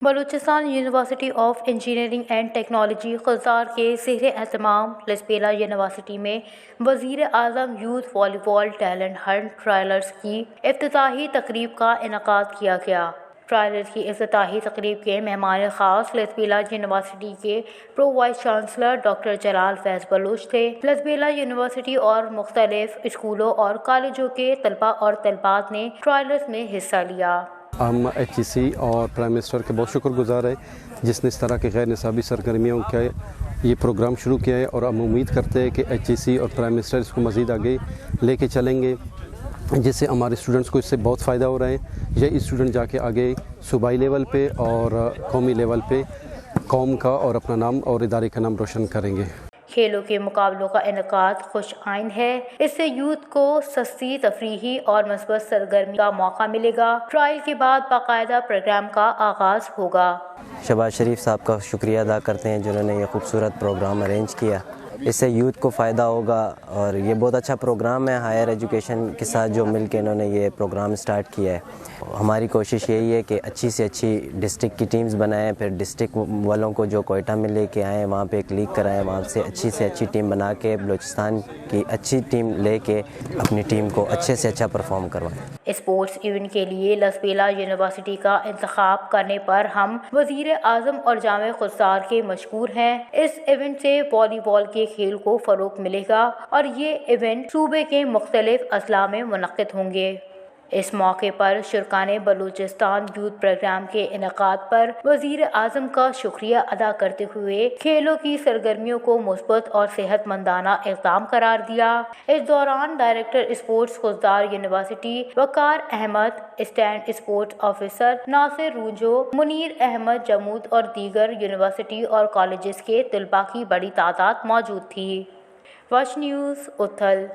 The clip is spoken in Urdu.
Balochistan university of engineering and technology Khuzdar کے زیر اہتمام لسبیلا یونیورسٹی میں وزیر اعظم یوتھ والی بال ٹیلنٹ ہنٹ ٹرائلز کی افتتاحی تقریب کا انعقاد کیا گیا۔ ٹرائلز کی افتتاحی تقریب کے مہمان خاص لسبیلا یونیورسٹی کے پرو وائس چانسلر ڈاکٹر جلال فیض بلوچ تھے۔ لسبیلا یونیورسٹی اور مختلف اسکولوں اور کالجوں کے طلباء اور طالبات نے ٹرائلز میں حصہ لیا۔ ہم ایچ ای سی اور پرائم منسٹر کے بہت شکر گزار ہیں جس نے اس طرح کے غیر نصابی سرگرمیوں کا یہ پروگرام شروع کیا ہے، اور ہم امید کرتے ہیں کہ ایچ ای سی اور پرائم منسٹر اس کو مزید آگے لے کے چلیں گے، جس سے ہمارے اسٹوڈنٹس کو اس سے بہت فائدہ ہو رہا ہے۔ یہ اسٹوڈنٹ جا کے آگے صوبائی لیول پہ اور قومی لیول پہ قوم کا اور اپنا نام اور ادارے کا نام روشن کریں گے۔ کھیلوں کے مقابلوں کا انعقاد خوش آئند ہے۔ اس سے یوتھ کو سستی، تفریحی اور مثبت سرگرمی کا موقع ملے گا۔ ٹرائل کے بعد باقاعدہ پروگرام کا آغاز ہوگا۔ شہباز شریف صاحب کا شکریہ ادا کرتے ہیں جنہوں نے یہ خوبصورت پروگرام ارینج کیا۔ اس سے یوتھ کو فائدہ ہوگا، اور یہ بہت اچھا پروگرام ہے۔ ہائر ایجوکیشن کے ساتھ جو مل کے انہوں نے یہ پروگرام سٹارٹ کیا ہے۔ ہماری کوشش یہی ہے کہ اچھی سے اچھی ڈسٹرکٹ کی ٹیمز بنائیں، پھر ڈسٹرکٹ والوں کو جو کوئٹہ میں لے کے آئیں، وہاں پہ ایک لیگ کرائیں، وہاں سے اچھی ٹیم بنا کے بلوچستان کی اچھی ٹیم لے کے اپنی ٹیم کو اچھے سے اچھا پرفارم کروائیں۔ اسپورٹس ایونٹ کے لیے لسبیلا یونیورسٹی کا انتخاب کرنے پر ہم وزیر اعظم اور جامع خضدار کے مشکور ہیں۔ اس ایونٹ سے والی بال کے کھیل کو فروغ ملے گا اور یہ ایونٹ صوبے کے مختلف اضلاع میں منعقد ہوں گے۔ اس موقع پر شرکاء نے بلوچستان یوتھ پروگرام کے انعقاد پر وزیر اعظم کا شکریہ ادا کرتے ہوئے کھیلوں کی سرگرمیوں کو مثبت اور صحت مندانہ اقدام قرار دیا۔ اس دوران ڈائریکٹر اسپورٹس خضدار یونیورسٹی وقار احمد، اسٹینڈ اسپورٹس آفیسر ناصر رونجو، منیر احمد جمود اور دیگر یونیورسٹی اور کالجز کے طلباء کی بڑی تعداد موجود تھی۔ Watch news Uthal.